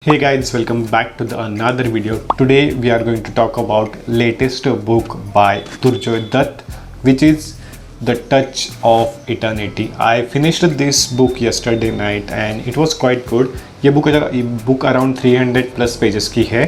Hey guys, welcome back to another video. Today we are going to talk about latest book by Durjoy Datta, which is The Touch of Eternity. I finished this book yesterday night and it was quite good. ये book around 300 plus pages की है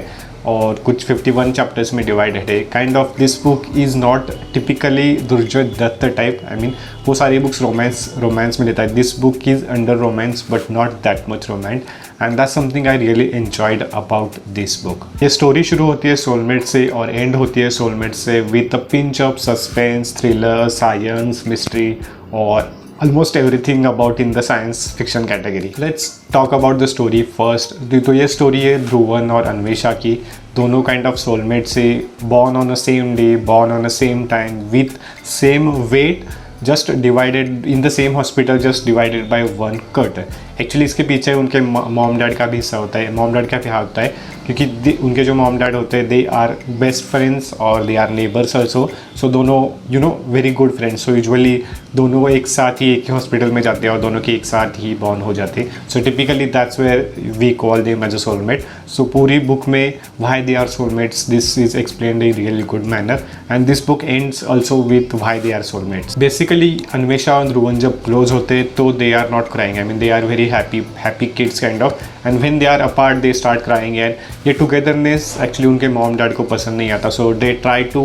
और कुछ 51 chapters में divided है. Kind of this book is not typically Durjoy Datta type. I mean वो सारी books romance में लेता है. This book is under romance but not that much romance and that's something I really enjoyed about this book. ये story शुरू होती है soulmate से और एंड होती है सोलमेट से with a pinch of suspense, thriller, science, mystery और almost everything about in the science fiction category. Let's talk about the story first. तो ये स्टोरी है ध्रुवन और अन्वेषा की. दोनों काइंड ऑफ सोलमेट से, born on the same day, born on the same time, with same weight, just divided in the same hospital, just divided by one curtain. Actually इसके पीछे उनके मॉम डैड का भी हिस्सा होता है. मॉम डैड का भी हाथ होता है क्योंकि उनके जो मॉम डैड होते हैं दे आर बेस्ट फ्रेंड्स और दे आर नेबर्स ऑल्सो. सो दोनों very good friends. So usually दोनों एक साथ ही एक ही हॉस्पिटल में जाते हैं और दोनों के एक साथ ही बॉर्न हो जाते हैं. So typically that's where we call them as a soulmate. So पूरी बुक में why they are soulmates this is explained in really good manner and this book ends also with why they are soulmates. Basically Anvesha और ध्रुवन जब close होते हैं तो they are not crying. I mean they are very happy kids kind of, and when they are apart they start crying and ये togetherness actually उनके mom dad को पसंद नहीं आता. So they try to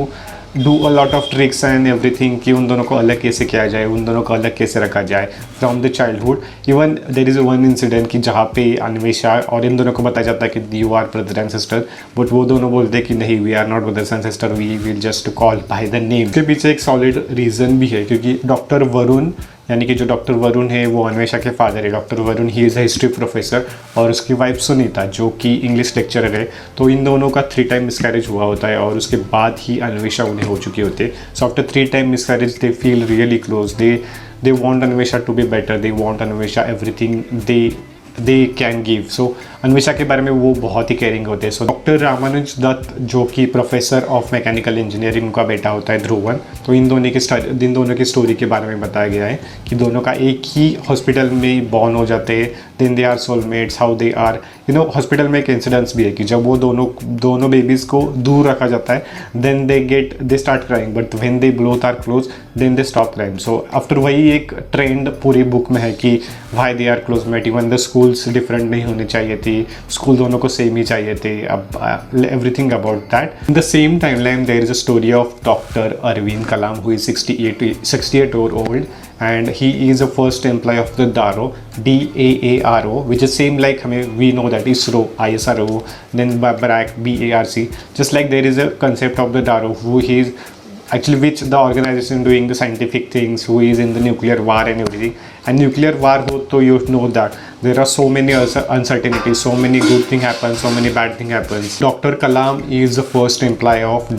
do a lot of tricks and everything कि उन दोनों को अलग कैसे किया जाए, उन दोनों को अलग कैसे रखा जाए from the childhood. Even there is one incident कि जहाँ पे अन्वेषा और इन दोनों को बताया जाता है कि you are brother and sister, but वो दोनों बोलते हैं कि नहीं, we are not brothers and sister, we will just call by the name. इसके पीछे एक solid reason भी है क्योंकि डॉक्टर वरुण यानी कि जो डॉक्टर वरुण है वो अन्वेषा के फादर है. Doctor Varun he is a history professor और उसकी वाइफ सुनीता जो कि इंग्लिश लेक्चरर है. तो इन दोनों का 3 टाइम मिसकैरेज हुआ होता है और उसके बाद ही अन्वेषा उन्हें हो चुकी होती है. So after 3 time miscarriage they feel really close. They want Anvesha to be better. They want Anvesha everything they can give. So Anvesha के बारे में वो बहुत ही केयरिंग होते हैं. सो डॉक्टर रामानुज दत्त जो कि प्रोफेसर ऑफ मैकेनिकल इंजीनियरिंग, उनका बेटा होता है ध्रुवन. तो इन दोनों की स्टोरी के बारे में बताया गया है कि दोनों का एक ही हॉस्पिटल में बॉर्न हो जाते हैं. Then they are soulmates. How they are hospital में एक इंसिडेंस भी है कि जब वो दोनों बेबीज़ को दूर रखा जाता है then they start crying but when they both are close then they stop crying. So after वही एक ट्रेंड पूरी बुक में है कि why they are close mate. Even the schools different नहीं होने चाहिए थी, स्कूल दोनों को सेम ही चाहिए थे. अब everything about that. In the same timeline there is a story of doctor Arvind Kalam who is 68 year old and he is the first employee of the DARO, DAARO, which is same like we know that ISRO, ISRO, then BRAC, BARC. Just like there is a concept of the DARO who is actually which the organization doing the scientific things, who is in the nuclear war and everything. And nuclear war ho to you know that there are so many uncertainties, so many good thing happens, so many bad thing happens. Dr. Kalam is the first employee of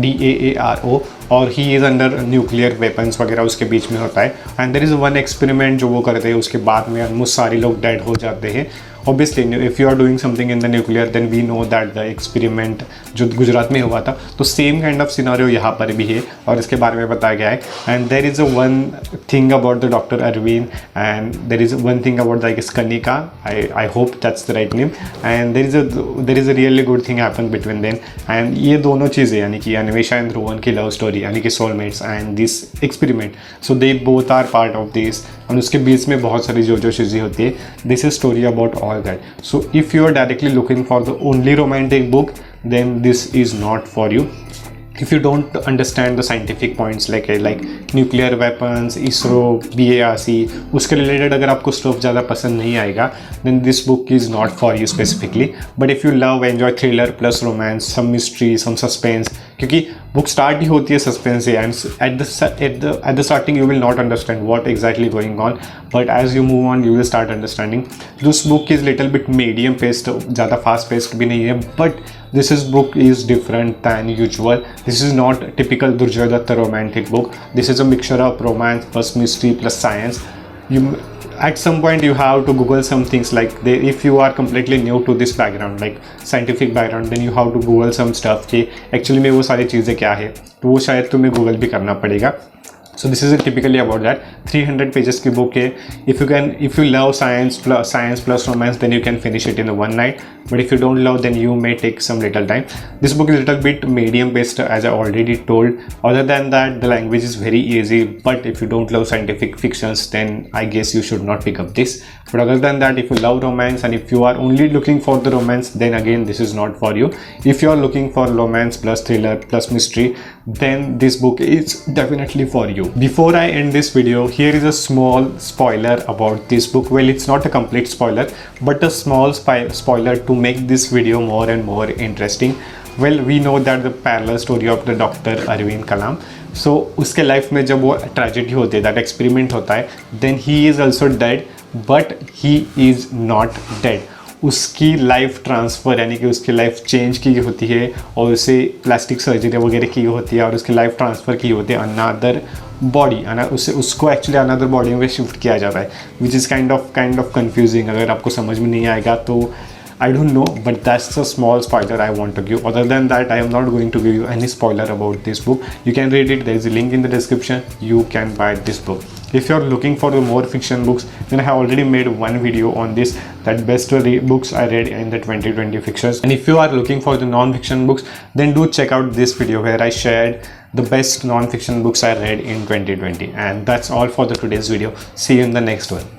DAARO और he is under nuclear weapons वगैरह उसके बीच में होता है. And there is one experiment जो वो करते हैं उसके बाद में ऑलमोस्ट सारे लोग डेड हो जाते हैं. Obviously if you are doing something in the nuclear then we know that the experiment जो गुजरात में हुआ था. तो सेम काइंड ऑफ सिनारियो यहाँ पर भी है और इसके बारे में बताया गया है. And there is a one thing about the doctor Arvind and there is one thing about the Kanika. I hope that's the right name. And there is a really good thing happen between them. And ये दोनों चीज़ें यानी कि Anvesha and Dhruvan की love story यानी कि soulmates and this experiment, so they both are part of this. और उसके बीच में बहुत सारी जो चीज़ें होती है. This is story about all that. So if you are directly looking for the only romantic book then this is not for you. If you don't understand the scientific points like nuclear weapons, ISRO, BARC, उसके related अगर आपको stuff ज़्यादा पसंद नहीं आएगा then this book is not for you specifically. But if you love, enjoy thriller plus romance, some mystery, some suspense, क्योंकि book start ही होती है सस्पेंस से and at the starting you will not understand what exactly going on but as you move on you will start understanding. This book is little bit medium paced, ज़्यादा fast paced भी नहीं है but this book is different than usual. This is not typical Durjoy Datta romantic book. This is a mixture of romance plus mystery plus science. At some point you have to Google some things if you are completely new to this background like scientific background then you have to Google some stuff कि actually में वो सारी चीज़ें क्या है तो वो शायद तुम्हें Google भी करना पड़ेगा. So this is typically about that. 300 pages की book है. If you love science plus romance, then you can finish it in one night. But if you don't love, then you may take some little time. This book is a little bit medium paced, as I already told. Other than that, the language is very easy. But if you don't love scientific fictions, then I guess you should not pick up this. But other than that, if you love romance and if you are only looking for the romance, then again this is not for you. If you are looking for romance plus thriller plus mystery, then this book is definitely for you. Before I end this video, here is a small spoiler about this book. Well, it's not a complete spoiler, but a small spoiler to make this video more and more interesting. Well, we know that the parallel story of the Dr. Arvind Kalam. So उसके life में जब वो tragedy होती है, that experiment होता है, then he is also dead, but he is not dead. उसकी life transfer यानी कि उसकी लाइफ चेंज की होती है और उसे प्लास्टिक सर्जरी वगैरह की होती है और उसकी लाइफ ट्रांसफ़र की होती है अनदर बॉडी, उसको एक्चुअली अनदर बॉडी में शिफ्ट किया जाता है, which is kind of confusing. अगर आपको समझ में नहीं आएगा तो I don't know, but that's a small spoiler I want to give. Other than that, I am not going to give you any spoiler about this book. You can read it. There is a link in the description. You can buy this book. If you're looking for the more fiction books, then I have already made one video on this, that best books I read in the 2020 fictions. And if you are looking for the non-fiction books, then do check out this video where I shared the best non-fiction books I read in 2020. And that's all for the today's video. See you in the next one.